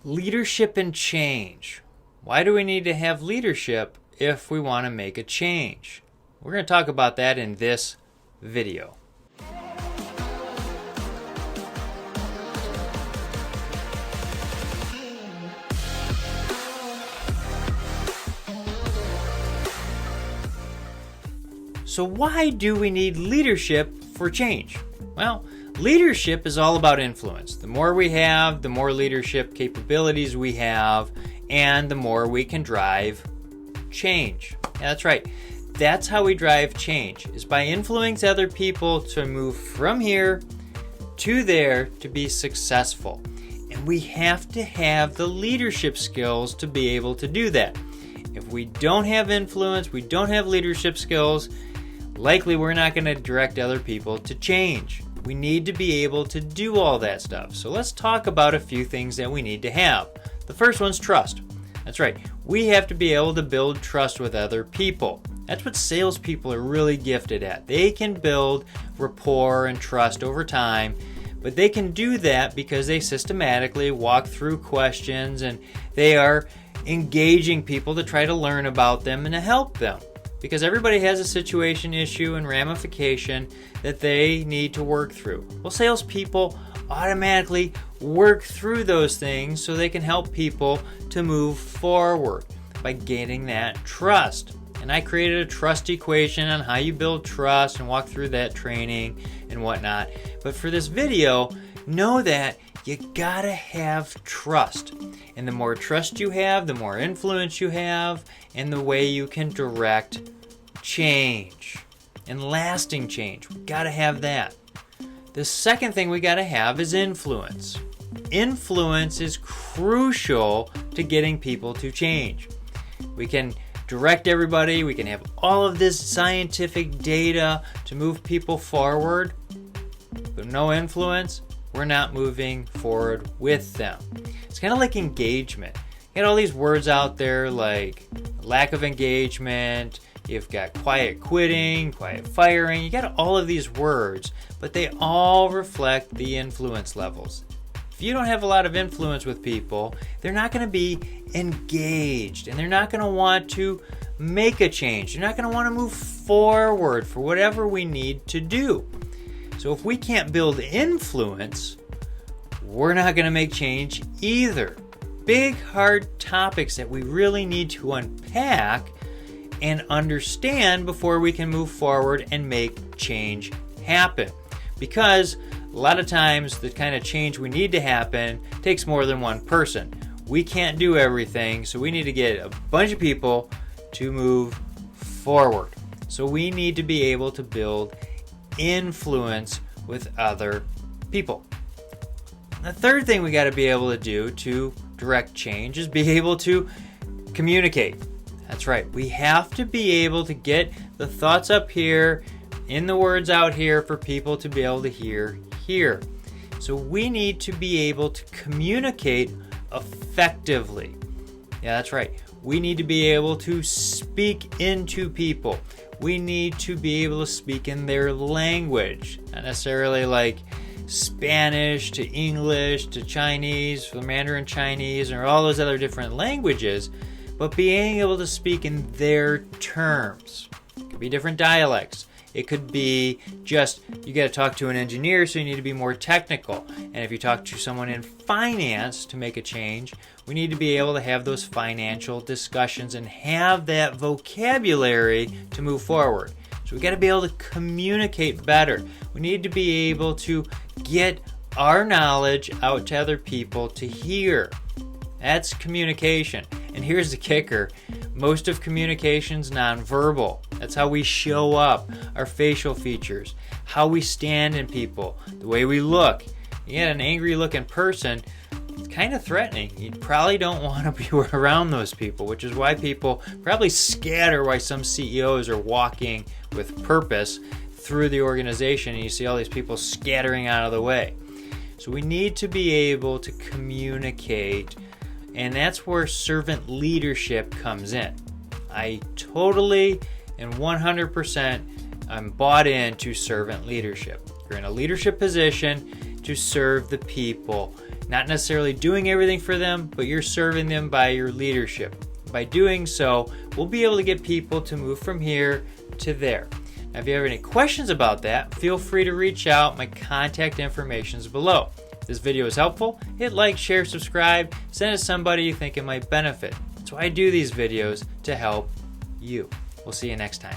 Leadership and change. Why do we need to have leadership if we want to make a change? We're going to talk about that in this video. So why do we need leadership for change? Well, leadership is all about influence. The more we have, the more leadership capabilities we have, and the more we can drive change. Yeah, that's right. That's how we drive change, is by influencing other people to move from here to there to be successful. And we have to have the leadership skills to be able to do that. If we don't have influence, we don't have leadership skills, likely we're not going to direct other people to change. We need to be able to do all that stuff. So let's talk about a few things that we need to have. The first one's trust. That's right. We have to be able to build trust with other people. That's what salespeople are really gifted at. They can build rapport and trust over time, but they can do that because they systematically walk through questions and they are engaging people to try to learn about them and to help them. Because everybody has a situation, issue, and ramification that they need to work through. Well, salespeople automatically work through those things so they can help people to move forward by gaining that trust. And I created a trust equation on how you build trust and walk through that training and whatnot. But for this video, know that you gotta have trust. And the more trust you have, the more influence you have, and the way you can direct change and lasting change. We gotta have that. The second thing we gotta have is influence. Influence is crucial to getting people to change. We can direct everybody, we can have all of this scientific data to move people forward, but no influence, we're not moving forward with them. It's kind of like engagement. You got all these words out there like lack of engagement, you've got quiet quitting, quiet firing, you got all of these words, but they all reflect the influence levels. If you don't have a lot of influence with people, they're not going to be engaged and they're not going to want to make a change. They're not going to want to move forward for whatever we need to do. So if we can't build influence, we're not going to make change either. Big, hard topics that we really need to unpack and understand before we can move forward and make change happen. Because a lot of times the kind of change we need to happen takes more than one person. We can't do everything, so we need to get a bunch of people to move forward. So we need to be able to build influence with other people. The third thing we got to be able to do to direct change is be able to communicate. That's right. We have to be able to get the thoughts up here and the words out here for people to be able to hear here. So we need to be able to communicate effectively. Yeah, that's right. We need to be able to speak into people. We need to be able to speak in their language, not necessarily like Spanish to English to Chinese, or Mandarin Chinese, or all those other different languages, but being able to speak in their terms. It could be different dialects. It could be just, you got to talk to an engineer, so you need to be more technical. And if you talk to someone in finance to make a change, we need to be able to have those financial discussions and have that vocabulary to move forward. So we got to be able to communicate better. We need to be able to get our knowledge out to other people to hear. That's communication. And here's the kicker. Most of communication's nonverbal. That's how we show up, our facial features, how we stand in people, the way we look. You get an angry looking person, it's kind of threatening. You probably don't want to be around those people, which is why people probably scatter, why some CEOs are walking with purpose through the organization and you see all these people scattering out of the way. So we need to be able to communicate, and that's where servant leadership comes in. I totally and 100% I'm bought into servant leadership. You're in a leadership position to serve the people not necessarily doing everything for them, but you're serving them by your leadership. By doing so, we'll be able to get people to move from here to there. Now, if you have any questions about that, feel free to reach out. My contact information is below. If this video is helpful, hit like, share, subscribe, send it to somebody you think it might benefit. That's why I do these videos, to help you. We'll see you next time.